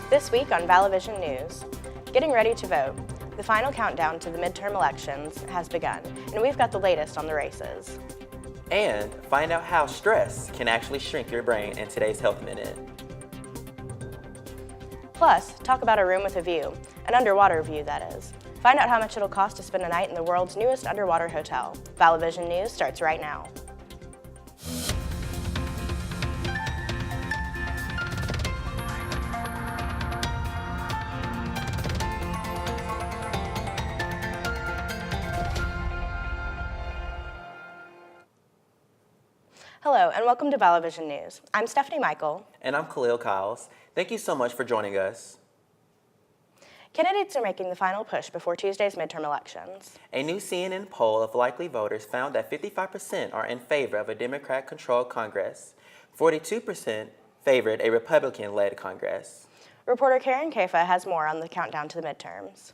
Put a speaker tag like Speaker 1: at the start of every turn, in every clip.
Speaker 1: This week on Vallo News, getting ready to vote. The final countdown to the midterm elections has begun, and we've got the latest on the races.
Speaker 2: And find out how stress can actually shrink your brain in today's Health Minute.
Speaker 1: Plus, talk about a room with a view, an underwater view that is. Find out how much it'll cost to spend a night in the world's newest underwater hotel. Vallo News starts right now. Hello, and welcome to Vallo News. I'm Stephanie Michael.
Speaker 2: And I'm Khalil Kyles. Thank you so much for joining us.
Speaker 1: Candidates are making the final push before Tuesday's midterm elections.
Speaker 2: A new CNN poll of likely voters found that 55% are in favor of a Democrat-controlled Congress. 42% favored a Republican-led Congress.
Speaker 1: Reporter Karen Kefa has more on the countdown to the midterms.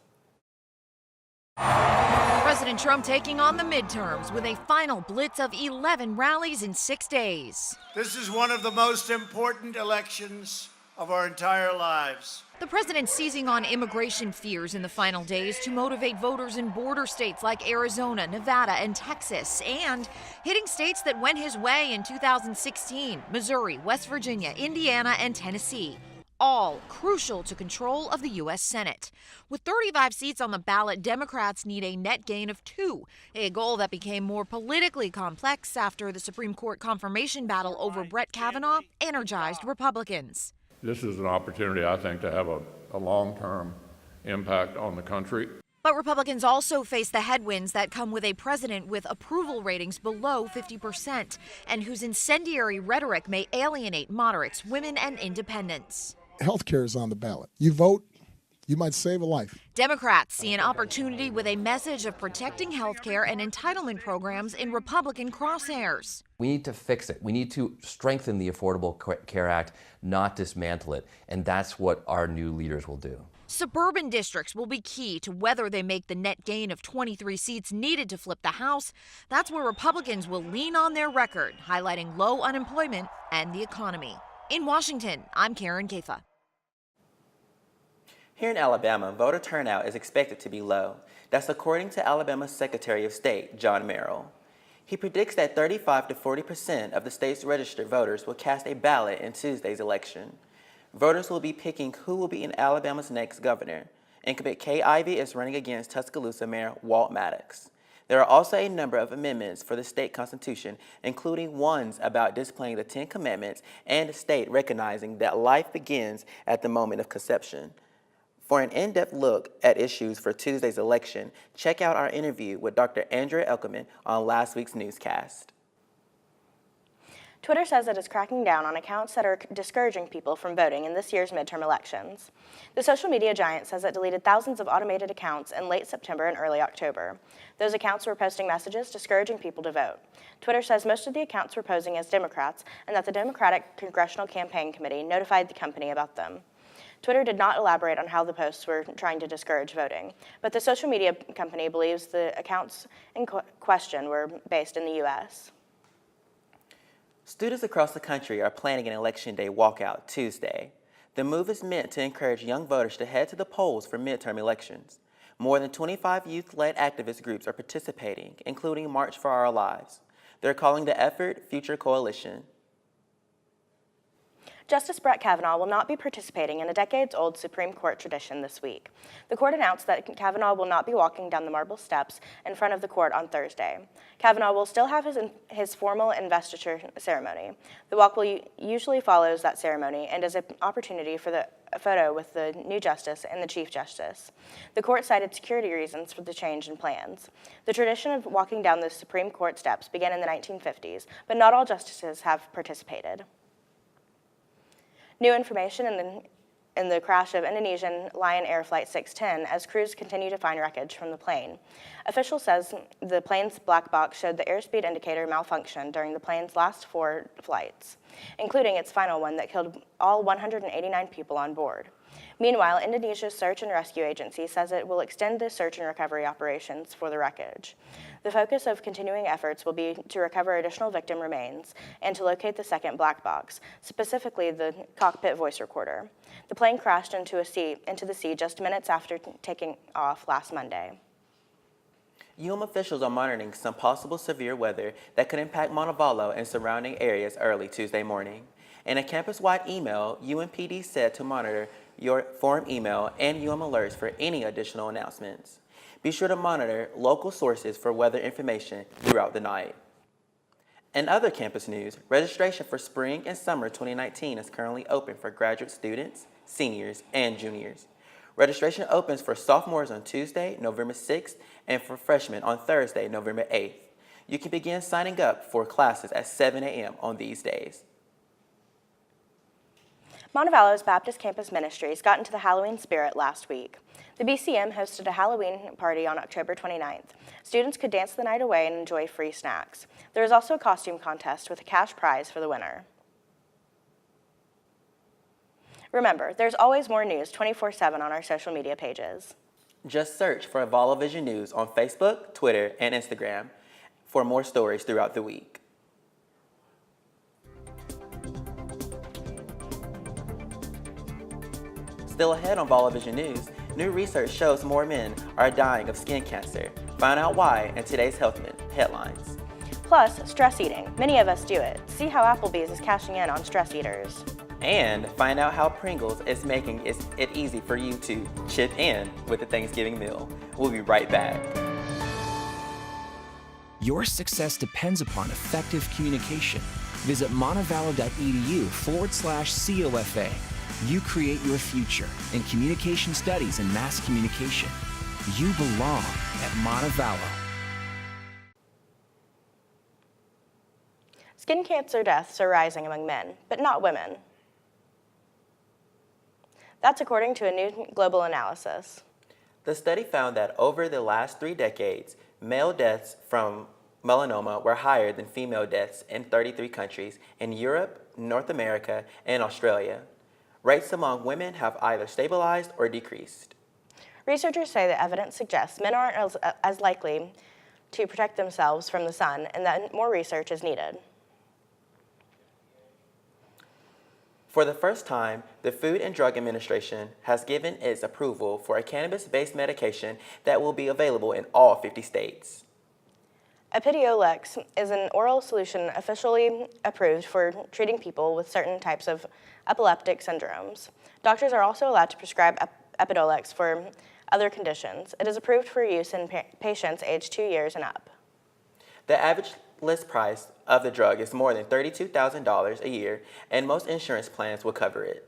Speaker 3: President Trump taking on the midterms with a final blitz of 11 rallies in 6 days.
Speaker 4: This is one of the most important elections of our entire lives.
Speaker 3: The president seizing on immigration fears in the final days to motivate voters in border states like Arizona, Nevada, and Texas, and hitting states that went his way in 2016, Missouri, West Virginia, Indiana, and Tennessee. All crucial to control of the U.S. Senate. With 35 seats on the ballot, Democrats need a net gain of 2, a goal that became more politically complex after the Supreme Court confirmation battle over Brett Kavanaugh energized Republicans.
Speaker 5: This is an opportunity, I think, to have a long-term impact on the country.
Speaker 3: But Republicans also face the headwinds that come with a president with approval ratings below 50% and whose incendiary rhetoric may alienate moderates, women, and independents.
Speaker 6: Healthcare is on the ballot. You vote, you might save a life.
Speaker 3: Democrats see an opportunity with a message of protecting healthcare and entitlement programs in Republican crosshairs.
Speaker 7: We need to fix it. We need to strengthen the Affordable Care Act, not dismantle it. And that's what our new leaders will do.
Speaker 3: Suburban districts will be key to whether they make the net gain of 23 seats needed to flip the House. That's where Republicans will lean on their record, highlighting low unemployment and the economy. In Washington, I'm Karen Kefa.
Speaker 2: Here in Alabama, voter turnout is expected to be low. That's according to Alabama's Secretary of State, John Merrill. He predicts that 35 to 40% of the state's registered voters will cast a ballot in Tuesday's election. Voters will be picking who will be in Alabama's next governor. Incumbent Kay Ivey is running against Tuscaloosa Mayor Walt Maddox. There are also a number of amendments for the state constitution, including ones about displaying the 10 Commandments and the state recognizing that life begins at the moment of conception. For an in-depth look at issues for Tuesday's election, check out our interview with Dr. Andrea Elkerman on last week's newscast.
Speaker 1: Twitter says it is cracking down on accounts that are discouraging people from voting in this year's midterm elections. The social media giant says it deleted thousands of automated accounts in late September and early October. Those accounts were posting messages discouraging people to vote. Twitter says most of the accounts were posing as Democrats and that the Democratic Congressional Campaign Committee notified the company about them. Twitter did not elaborate on how the posts were trying to discourage voting, but the social media company believes the accounts in question were based in the U.S.
Speaker 2: Students across the country are planning an Election Day walkout Tuesday. The move is meant to encourage young voters to head to the polls for midterm elections. More than 25 youth-led activist groups are participating, including March for Our Lives. They're calling the effort Future Coalition.
Speaker 1: Justice Brett Kavanaugh will not be participating in a decades-old Supreme Court tradition this week. The court announced that Kavanaugh will not be walking down the marble steps in front of the court on Thursday. Kavanaugh will still have his formal investiture ceremony. The walk usually follows that ceremony and is an opportunity for the photo with the new justice and the Chief Justice. The court cited security reasons for the change in plans. The tradition of walking down the Supreme Court steps began in the 1950s, but not all justices have participated. New information in the crash of Indonesian Lion Air Flight 610 as crews continue to find wreckage from the plane. Officials says the plane's black box showed the airspeed indicator malfunction during the plane's last 4 flights, including its final one that killed all 189 people on board. Meanwhile, Indonesia's search and rescue agency says it will extend the search and recovery operations for the wreckage. The focus of continuing efforts will be to recover additional victim remains and to locate the second black box, specifically the cockpit voice recorder. The plane crashed into the sea just minutes after taking off last Monday.
Speaker 2: Officials are monitoring some possible severe weather that could impact Vallo and surrounding areas early Tuesday morning. In a campus-wide email, UMPD said to monitor your forum email and alerts for any additional announcements. Be sure to monitor local sources for weather information throughout the night. In other campus news, registration for spring and summer 2019 is currently open for graduate students, seniors, and juniors. Registration opens for sophomores on Tuesday, November 6th, and for freshmen on Thursday, November 8th. You can begin signing up for classes at 7 a.m. on these days.
Speaker 1: Montevallo's Baptist Campus Ministries got into the Halloween spirit last week. The BCM hosted a Halloween party on October 29th. Students could dance the night away and enjoy free snacks. There was also a costume contest with a cash prize for the winner. Remember, there's always more news 24/7 on our social media pages.
Speaker 2: Just search for Vallo Vision News on Facebook, Twitter, and Instagram for more stories throughout the week. Still ahead on Vallo Vision News, new research shows more men are dying of skin cancer. Find out why in today's health headlines.
Speaker 1: Plus, stress eating. Many of us do it. See how Applebee's is cashing in on stress eaters.
Speaker 2: And find out how Pringles is making it easy for you to chip in with the Thanksgiving meal. We'll be right back.
Speaker 8: Your success depends upon effective communication. Visit montevallo.edu/COFA. You create your future in communication studies and mass communication. You belong at Montevallo.
Speaker 1: Skin cancer deaths are rising among men, but not women. That's according to a new global analysis.
Speaker 2: The study found that over the last 3 decades, male deaths from melanoma were higher than female deaths in 33 countries in Europe, North America, and Australia. Rates among women have either stabilized or decreased.
Speaker 1: Researchers say that evidence suggests men aren't as likely to protect themselves from the sun and that more research is needed.
Speaker 2: For the first time, the Food and Drug Administration has given its approval for a cannabis-based medication that will be available in all 50 states.
Speaker 1: Epidiolex is an oral solution officially approved for treating people with certain types of epileptic syndromes. Doctors are also allowed to prescribe Epidiolex for other conditions. It is approved for use in patients aged 2 years and up.
Speaker 2: The average list price of the drug is more than $32,000 a year, and most insurance plans will cover it.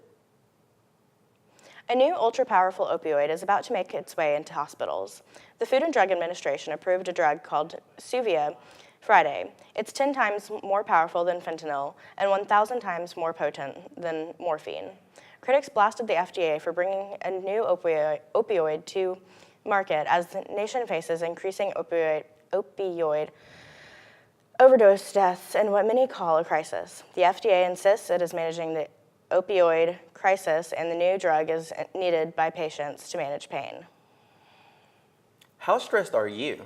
Speaker 1: A new ultra-powerful opioid is about to make its way into hospitals. The Food and Drug Administration approved a drug called Suvia Friday. It's 10 times more powerful than fentanyl and 1,000 times more potent than morphine. Critics blasted the FDA for bringing a new opioid to market as the nation faces increasing opioid overdose deaths and what many call a crisis. The FDA insists it is managing the opioid crisis and the new drug is needed by patients to manage pain.
Speaker 2: How stressed are you?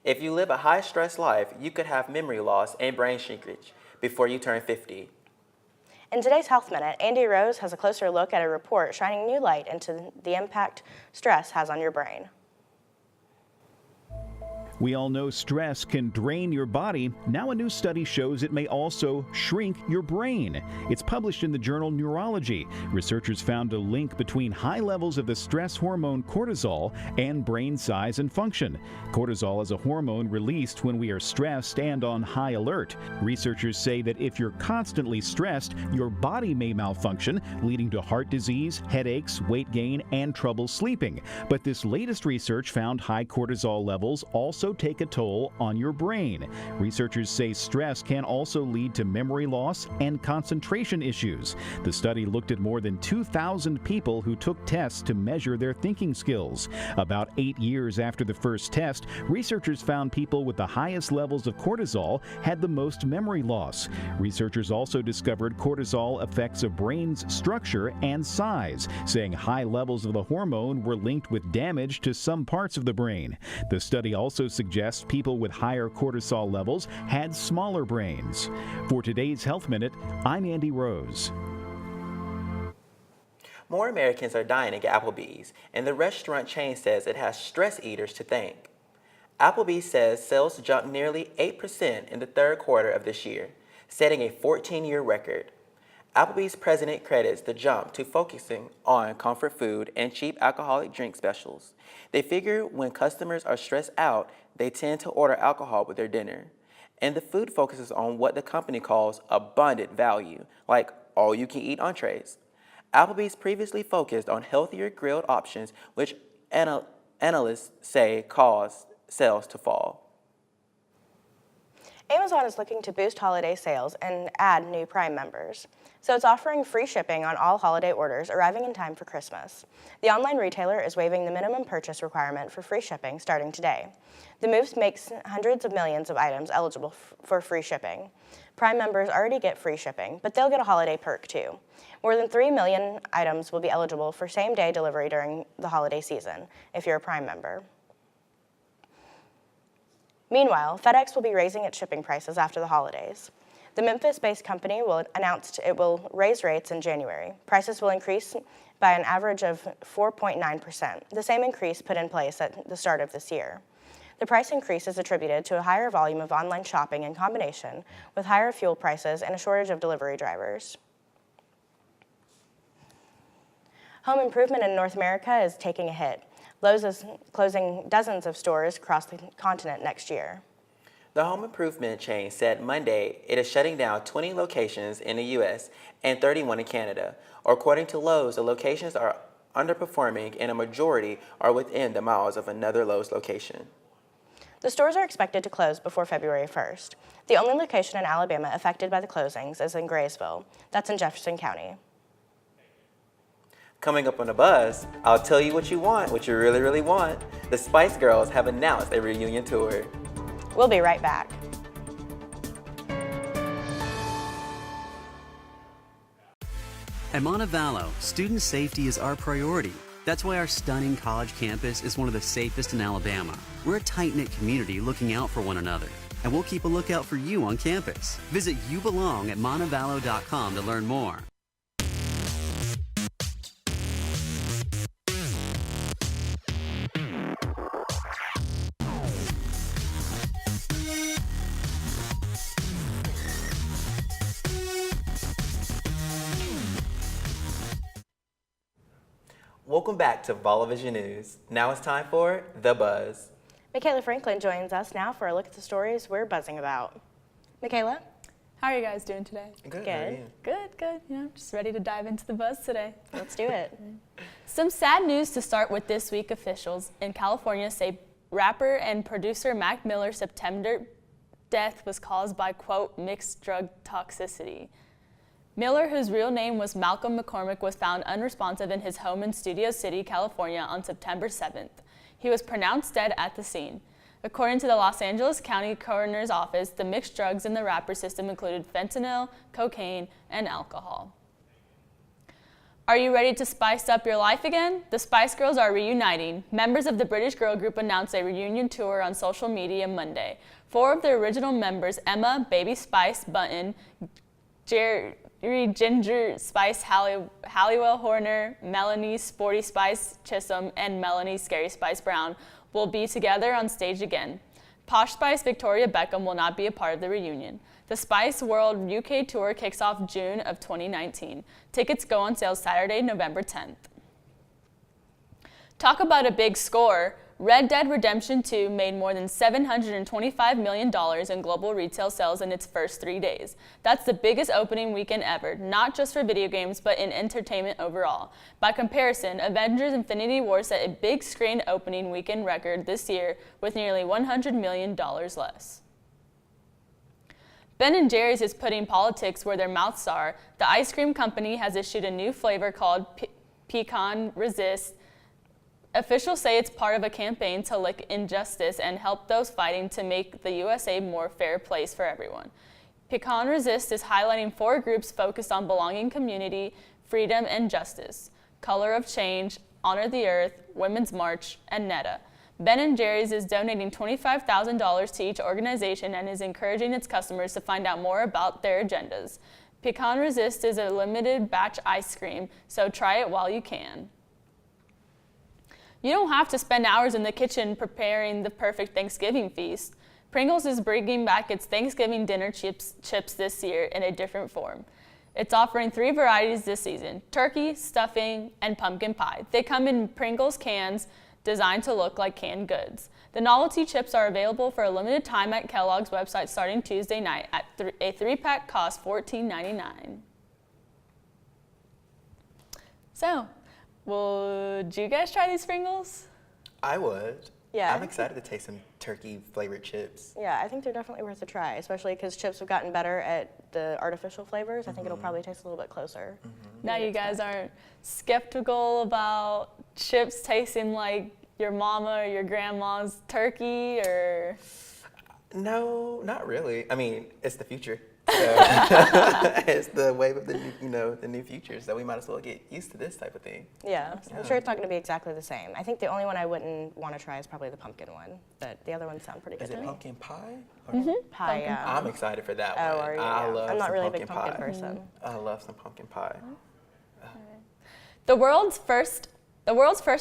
Speaker 2: If you live a high-stress life, you could have memory loss and brain shrinkage before you turn 50.
Speaker 1: In today's Health Minute, Andy Rose has a closer look at a report shining new light into the impact stress has on your brain.
Speaker 9: We all know stress can drain your body. Now a new study shows it may also shrink your brain. It's published in the journal Neurology. Researchers found a link between high levels of the stress hormone cortisol and brain size and function. Cortisol is a hormone released when we are stressed and on high alert. Researchers say that if you're constantly stressed, your body may malfunction, leading to heart disease, headaches, weight gain, and trouble sleeping. But this latest research found high cortisol levels also also take a toll on your brain. Researchers say stress can also lead to memory loss and concentration issues. The study looked at more than 2,000 people who took tests to measure their thinking skills. About 8 years after the first test, researchers found people with the highest levels of cortisol had the most memory loss. Researchers also discovered cortisol affects a brain's structure and size, saying high levels of the hormone were linked with damage to some parts of the brain. The study also suggests people with higher cortisol levels had smaller brains. For today's Health Minute, I'm Andy Rose.
Speaker 2: More Americans are dining at Applebee's, and the restaurant chain says it has stress eaters to thank. Applebee's says sales jumped nearly 8% in the third quarter of this year, setting a 14-year record. Applebee's president credits the jump to focusing on comfort food and cheap alcoholic drink specials. They figure when customers are stressed out, they tend to order alcohol with their dinner. And the food focuses on what the company calls abundant value, like all-you-can-eat entrees. Applebee's previously focused on healthier grilled options, which analysts say caused sales to fall.
Speaker 1: Amazon is looking to boost holiday sales and add new Prime members. So it's offering free shipping on all holiday orders arriving in time for Christmas. The online retailer is waiving the minimum purchase requirement for free shipping starting today. The move makes hundreds of millions of items eligible for free shipping. Prime members already get free shipping, but they'll get a holiday perk too. More than 3 million items will be eligible for same-day delivery during the holiday season if you're a Prime member. Meanwhile, FedEx will be raising its shipping prices after the holidays. The Memphis-based company will announce it will raise rates in January. Prices will increase by an average of 4.9%, the same increase put in place at the start of this year. The price increase is attributed to a higher volume of online shopping in combination with higher fuel prices and a shortage of delivery drivers. Home improvement in North America is taking a hit. Lowe's is closing dozens of stores across the continent next year.
Speaker 2: The home improvement chain said Monday it is shutting down 20 locations in the U.S. and 31 in Canada. According to Lowe's, the locations are underperforming and a majority are within the miles of another Lowe's location.
Speaker 1: The stores are expected to close before February 1st. The only location in Alabama affected by the closings is in Graysville. That's in Jefferson County.
Speaker 2: Coming up on The Buzz, I'll tell you what you want, what you really, really want. The Spice Girls have announced a reunion tour.
Speaker 1: We'll be right back.
Speaker 10: At Vallo, student safety is our priority. That's why our stunning college campus is one of the safest in Alabama. We're a tight-knit community looking out for one another, and we'll keep a lookout for you on campus. Visit YouBelong at montevallo.com to learn more.
Speaker 2: Welcome back to Vallo Vision News. Now it's time for The Buzz.
Speaker 1: Michaela Franklin joins us now for a look at the stories we're buzzing about. Michaela?
Speaker 11: How are you guys doing today?
Speaker 2: Good. How are you?
Speaker 11: Good. You know, just ready to dive into the buzz today.
Speaker 1: Let's do it.
Speaker 11: Some sad news to start with this week. Officials in California say rapper and producer Mac Miller's September death was caused by, quote, mixed drug toxicity. Miller, whose real name was Malcolm McCormick, was found unresponsive in his home in Studio City, California on September 7th. He was pronounced dead at the scene. According to the Los Angeles County Coroner's Office, the mixed drugs in the rapper's system included fentanyl, cocaine, and alcohol. Are you ready to spice up your life again? The Spice Girls are reuniting. Members of the British girl group announced a reunion tour on social media Monday. 4 of the original members, Emma, Baby Spice Button, Jerry Ginger Spice Halliwell Horner, Melanie Sporty Spice Chisholm, and Melanie Scary Spice Brown, will be together on stage again. Posh Spice Victoria Beckham will not be a part of the reunion. The Spice World UK Tour kicks off June of 2019. Tickets go on sale Saturday, November 10th. Talk about a big score. Red Dead Redemption 2 made more than $725 million in global retail sales in its first 3 days. That's the biggest opening weekend ever, not just for video games, but in entertainment overall. By comparison, Avengers Infinity War set a big screen opening weekend record this year with nearly $100 million less. Ben & Jerry's is putting politics where their mouths are. The ice cream company has issued a new flavor called Pecan Resist. Officials say it's part of a campaign to lick injustice and help those fighting to make the USA a more fair place for everyone. Pecan Resist is highlighting 4 groups focused on belonging, community, freedom, and justice: Color of Change, Honor the Earth, Women's March, and NETA. Ben & Jerry's is donating $25,000 to each organization and is encouraging its customers to find out more about their agendas. Pecan Resist is a limited batch ice cream, so try it while you can. You don't have to spend hours in the kitchen preparing the perfect Thanksgiving feast. Pringles is bringing back its Thanksgiving dinner chips this year in a different form. It's offering 3 varieties this season: turkey, stuffing, and pumpkin pie. They come in Pringles cans designed to look like canned goods. The novelty chips are available for a limited time at Kellogg's website starting Tuesday night. A 3-pack costs $14.99. So, would you guys try these Pringles?
Speaker 2: I would.
Speaker 1: Yeah.
Speaker 2: I'm excited to taste some turkey-flavored chips.
Speaker 1: Yeah, I think they're definitely worth a try, especially because chips have gotten better at the artificial flavors. I think it'll probably taste a little bit closer.
Speaker 11: Now you guys aren't skeptical about chips tasting like your mama or your grandma's turkey, or?
Speaker 2: No, not really. I mean, it's the future. So it's the wave of the new, the new future. So we might as well get used to this type of thing.
Speaker 1: Yeah, I'm sure it's not going to be exactly the same. I think the only one I wouldn't want to try is probably the pumpkin one, but the other ones sound pretty good
Speaker 2: Is
Speaker 1: to
Speaker 2: it
Speaker 1: me.
Speaker 2: pumpkin pie?
Speaker 1: Pie, yeah.
Speaker 2: I'm excited for that
Speaker 1: Oh,
Speaker 2: one.
Speaker 1: are you?
Speaker 2: I
Speaker 1: Yeah.
Speaker 2: love
Speaker 1: I'm not
Speaker 2: some
Speaker 1: really a big
Speaker 2: pumpkin
Speaker 1: pumpkin
Speaker 2: pie.
Speaker 1: person.
Speaker 2: I love some pumpkin pie.
Speaker 11: The world's first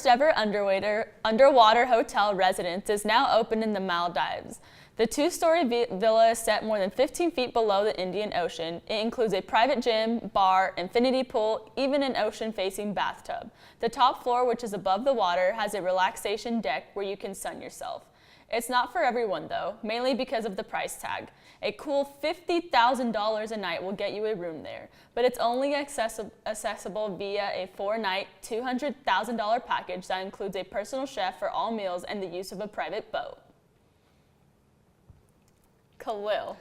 Speaker 11: ever underwater hotel residence is now open in the Maldives. The 2-story villa is set more than 15 feet below the Indian Ocean. It includes a private gym, bar, infinity pool, even an ocean-facing bathtub. The top floor, which is above the water, has a relaxation deck where you can sun yourself. It's not for everyone, though, mainly because of the price tag. A cool $50,000 a night will get you a room there, but it's only accessible via a 4-night, $200,000 package that includes a personal chef for all meals and the use of a private boat. Khalil.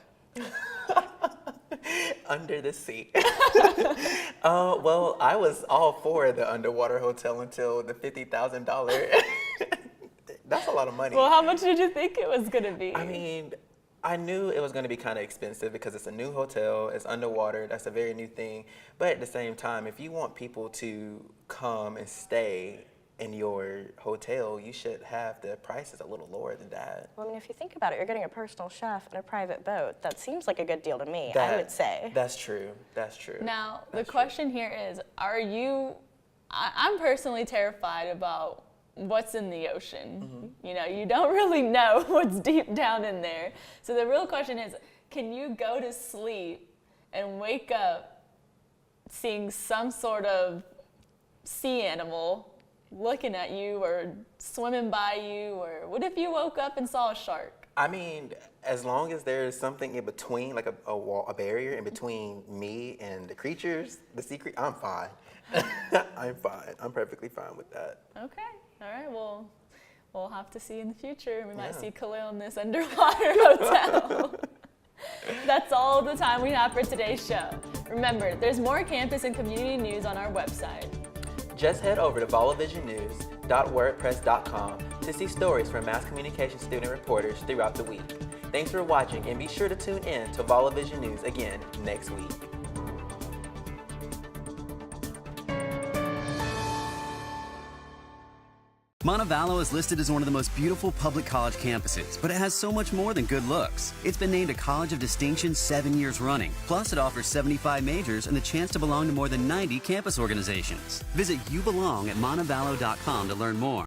Speaker 2: Under the sea. Well, I was all for the underwater hotel until the $50,000. That's a lot of money.
Speaker 11: Well, how much did you think it was going to be?
Speaker 2: I mean, I knew it was going to be kind of expensive because it's a new hotel, it's underwater, that's a very new thing. But at the same time, if you want people to come and stay in your hotel, you should have the prices a little lower than that.
Speaker 1: Well, I mean, if you think about it, you're getting a personal chef and a private boat. That seems like a good deal to me, I would say.
Speaker 2: That's true. That's true.
Speaker 11: Now, the question here is, I'm personally terrified about what's in the ocean. You know, you don't really know what's deep down in there. So the real question is, can you go to sleep and wake up seeing some sort of sea animal looking at you or swimming by you? Or what if you woke up and saw a shark?
Speaker 2: I mean, as long as there's something in between, like a wall, a barrier in between me and the creatures, the sea creatures, I'm fine. I'm fine. I'm perfectly fine with that.
Speaker 11: Okay. All right. Well, we'll have to see in the future. We might see Khalil in this underwater hotel. That's all the time we have for today's show. Remember, there's more campus and community news on our website.
Speaker 2: Just head over to vallovisionnews.wordpress.com to see stories from mass communication student reporters throughout the week. Thanks for watching, and be sure to tune in to Vallo Vision News again next week.
Speaker 10: Vallo is listed as one of the most beautiful public college campuses, but it has so much more than good looks. It's been named a College of Distinction 7 years running. Plus, it offers 75 majors and the chance to belong to more than 90 campus organizations. Visit YouBelong at montevallo.com to learn more.